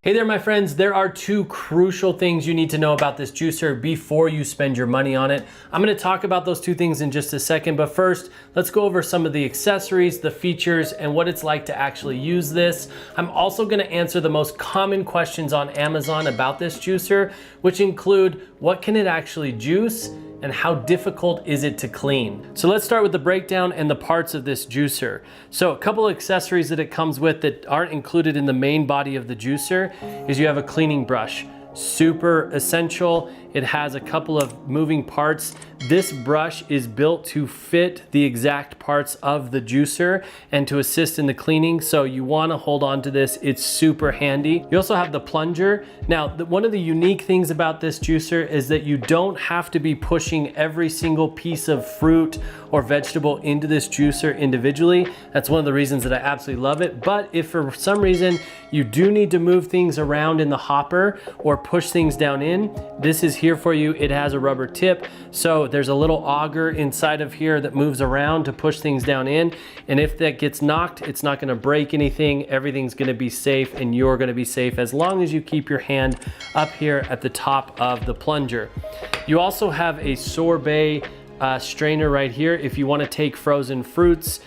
Hey there, my friends. There are two crucial things you need to know about this juicer before you spend your money on it. I'm going to talk about those two things in just a second, but first, let's go over some of the accessories, the features, and what it's like to actually use this. I'm also going to answer the most common questions on Amazon about this juicer, which include what can it actually juice and how difficult is it to clean. So let's start with the breakdown and the parts of this juicer. So a couple of accessories that it comes with that aren't included in the main body of the juicer is you have a cleaning brush. Super essential. It has a couple of moving parts. This brush is built to fit the exact parts of the juicer and to assist in the cleaning. So you want to hold on to this. It's super handy. You also have the plunger. Now, one of the unique things about this juicer is that you don't have to be pushing every single piece of fruit or vegetable into this juicer individually. That's one of the reasons that I absolutely love it. But if for some reason you do need to move things around in the hopper or push things down in, this is here for you. It has a rubber tip, so there's a little auger inside of here that moves around to push things down in, and if that gets knocked, it's not going to break anything. Everything's going to be safe, and you're going to be safe as long as you keep your hand up here at the top of the plunger. You also have a sorbet strainer right here if you want to take frozen fruits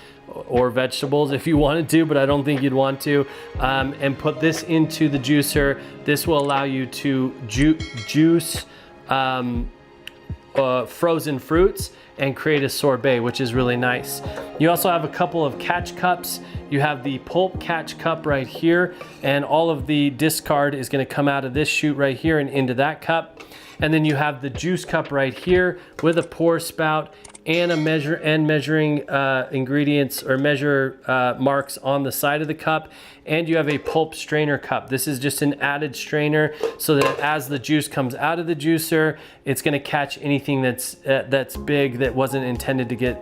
or vegetables if you wanted to, but I don't think you'd want to, and put this into the juicer. This will allow you to juice frozen fruits and create a sorbet, which is really nice. You also have a couple of catch cups. You have the pulp catch cup right here, and all of the discard is going to come out of this chute right here and into that cup. And then you have the juice cup right here with a pour spout and a measuring ingredients or measure marks on the side of the cup. And you have a pulp strainer cup. This is just an added strainer so that as the juice comes out of the juicer, it's going to catch anything that's big that wasn't intended to get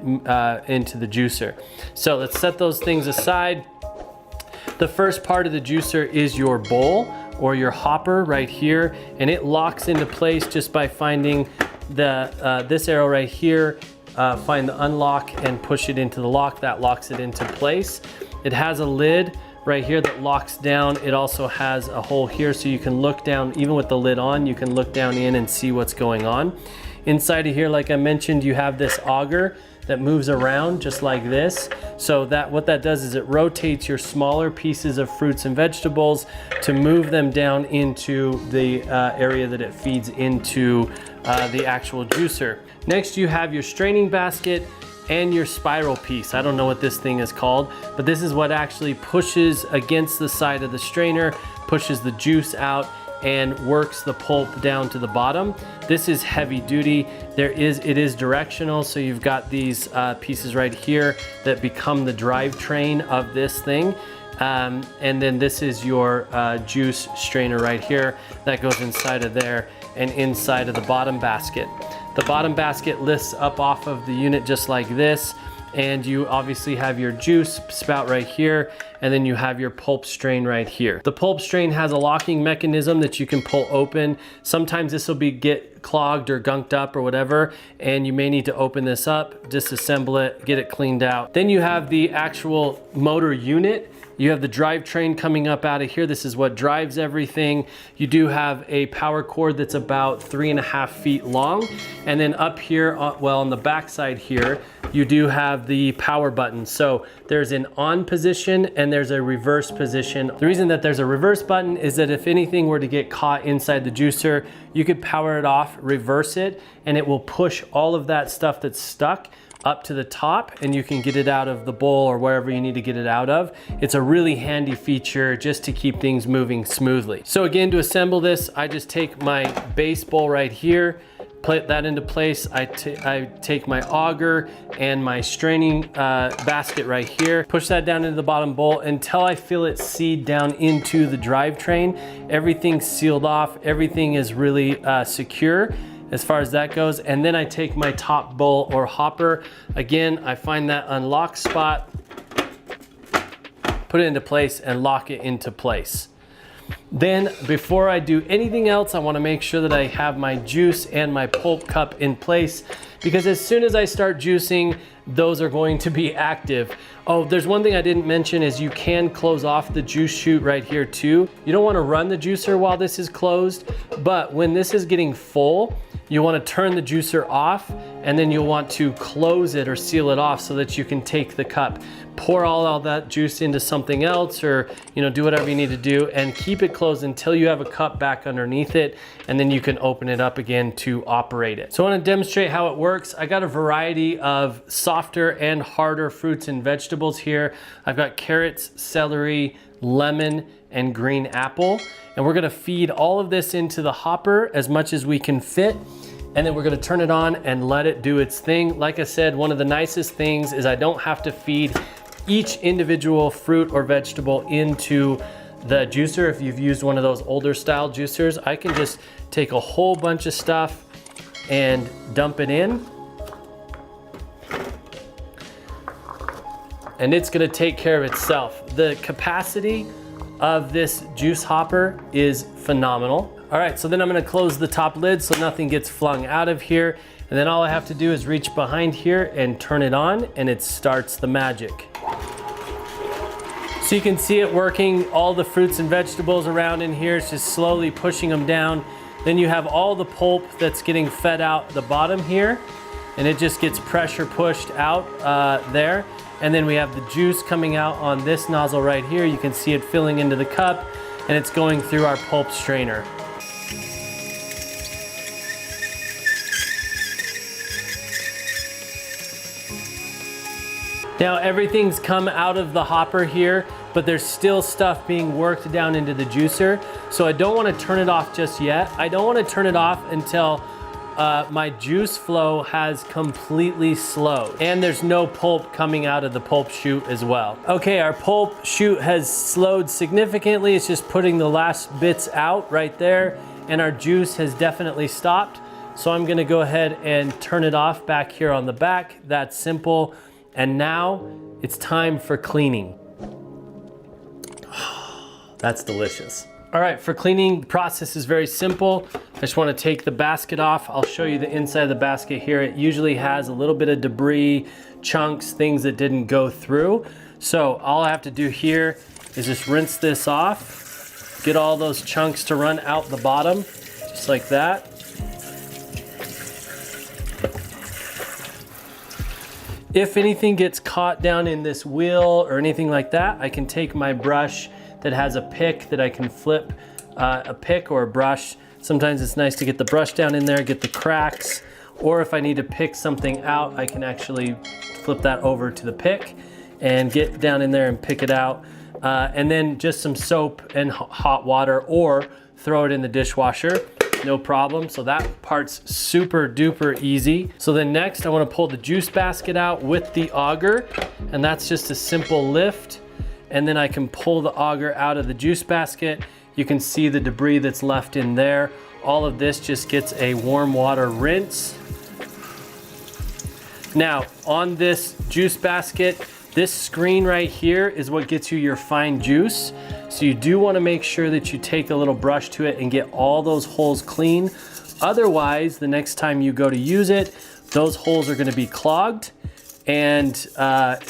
into the juicer. So let's set those things aside. The first part of the juicer is your bowl or your hopper right here, and it locks into place just by finding this arrow right here. Find the unlock and push it into the lock. That locks it into place. It has a lid right here that locks down. It also has a hole here so you can look down. Even with the lid on, you can look down in and see what's going on. Inside of here, like I mentioned, you have this auger that moves around just like this. So what that does is it rotates your smaller pieces of fruits and vegetables to move them down into the area that it feeds into the actual juicer. Next, you have your straining basket and your spiral piece. I don't know what this thing is called, but this is what actually pushes against the side of the strainer, pushes the juice out, and works the pulp down to the bottom. This is heavy duty. It is directional, so you've got these pieces right here that become the drivetrain of this thing. And then this is your juice strainer right here that goes inside of there and inside of the bottom basket. The bottom basket lifts up off of the unit just like this, and you obviously have your juice spout right here, and then you have your pulp strain right here. The pulp strain has a locking mechanism that you can pull open. Sometimes this will get clogged or gunked up or whatever, and you may need to open this up, disassemble it, get it cleaned out. Then you have the actual motor unit. You have the drivetrain coming up out of here. This is what drives everything. You do have a power cord that's about 3.5 feet long. And then up here, on the back side here, you do have the power button. So there's an on position and there's a reverse position. The reason that there's a reverse button is that if anything were to get caught inside the juicer, you could power it off, reverse it, and it will push all of that stuff that's stuck up to the top, and you can get it out of the bowl or wherever you need to get it out of. It's a really handy feature just to keep things moving smoothly. So again, to assemble this, I just take my base bowl right here, put that into place. I take my auger and my straining basket right here, push that down into the bottom bowl until I feel it seed down into the drivetrain. Everything's sealed off. Everything is really secure as far as that goes. And then I take my top bowl or hopper. Again, I find that unlock spot, put it into place and lock it into place. Then before I do anything else, I want to make sure that I have my juice and my pulp cup in place, because as soon as I start juicing, those are going to be active. Oh, there's one thing I didn't mention is you can close off the juice chute right here too. You don't want to run the juicer while this is closed, but when this is getting full, you want to turn the juicer off, and then you'll want to close it or seal it off so that you can take the cup, pour all that juice into something else, or do whatever you need to do, and keep it closed until you have a cup back underneath it, and then you can open it up again to operate it. So I want to demonstrate how it works. I got a variety of softer and harder fruits and vegetables here. I've got carrots, celery, lemon, and green apple. And we're gonna feed all of this into the hopper as much as we can fit. And then we're gonna turn it on and let it do its thing. Like I said, one of the nicest things is I don't have to feed each individual fruit or vegetable into the juicer. If you've used one of those older style juicers, I can just take a whole bunch of stuff and dump it in. And it's gonna take care of itself. The capacity of this juice hopper is phenomenal. All right, so then I'm gonna close the top lid so nothing gets flung out of here. And then all I have to do is reach behind here and turn it on, and it starts the magic. So you can see it working, all the fruits and vegetables around in here. It's just slowly pushing them down. Then you have all the pulp that's getting fed out the bottom here, and it just gets pressure pushed out there. And then we have the juice coming out on this nozzle right here. You can see it filling into the cup, and it's going through our pulp strainer. Now everything's come out of the hopper here, but there's still stuff being worked down into the juicer. So I don't want to turn it off just yet. I don't want to turn it off until my juice flow has completely slowed and there's no pulp coming out of the pulp chute as well. Okay, our pulp chute has slowed significantly. It's just putting the last bits out right there, and our juice has definitely stopped. So I'm gonna go ahead and turn it off back here on the back. That's simple. And now it's time for cleaning. That's delicious. All right, for cleaning, the process is very simple. I just wanna take the basket off. I'll show you the inside of the basket here. It usually has a little bit of debris, chunks, things that didn't go through. So all I have to do here is just rinse this off, get all those chunks to run out the bottom, just like that. If anything gets caught down in this wheel or anything like that, I can take my brush that has a pick that I can flip, a pick or a brush. Sometimes it's nice to get the brush down in there, get the cracks, or if I need to pick something out, I can actually flip that over to the pick and get down in there and pick it out. And then just some soap and hot water, or throw it in the dishwasher, no problem. So that part's super duper easy. So then next I wanna pull the juice basket out with the auger, and that's just a simple lift. And then I can pull the auger out of the juice basket. You can see the debris that's left in there. All of this just gets a warm water rinse. Now, on this juice basket, this screen right here is what gets you your fine juice. So you do want to make sure that you take a little brush to it and get all those holes clean. Otherwise, the next time you go to use it, those holes are going to be clogged, and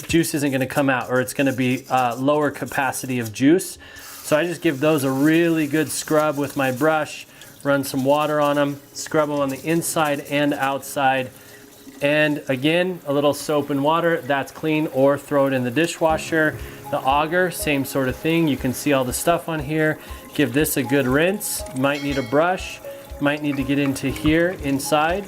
juice isn't going to come out, or it's going to be lower capacity of juice. So I just give those a really good scrub with my brush, run some water on them, scrub them on the inside and outside. And again, a little soap and water, that's clean, or throw it in the dishwasher. The auger, same sort of thing. You can see all the stuff on here. Give this a good rinse. Might need a brush, might need to get into here inside,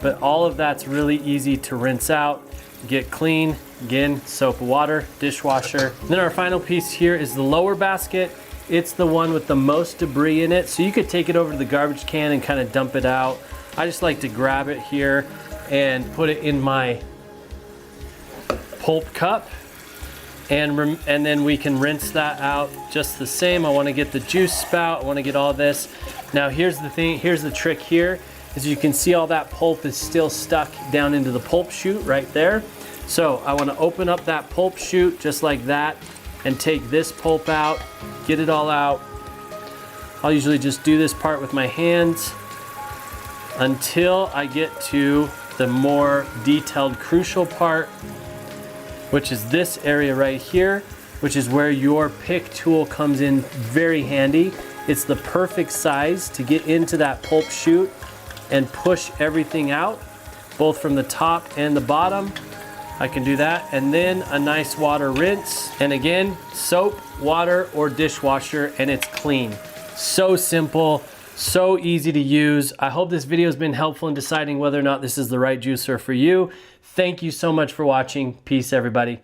but all of that's really easy to rinse out, get clean. Again, soap and water, dishwasher. And then our final piece here is the lower basket. It's the one with the most debris in it. So you could take it over to the garbage can and kind of dump it out. I just like to grab it here and put it in my pulp cup, and then we can rinse that out just the same. I want to get the juice spout, I want to get all this. Now here's the thing, here's the trick here, is you can see all that pulp is still stuck down into the pulp chute right there. So I want to open up that pulp chute just like that and take this pulp out, get it all out, I'll usually just do this part with my hands until I get to the more detailed, crucial part, which is this area right here, which is where your pick tool comes in very handy. It's the perfect size to get into that pulp chute and push everything out, both from the top and the bottom. I can do that. And then a nice water rinse. And again, soap, water, or dishwasher, and it's clean. So simple, so easy to use. I hope this video has been helpful in deciding whether or not this is the right juicer for you. Thank you so much for watching. Peace, everybody.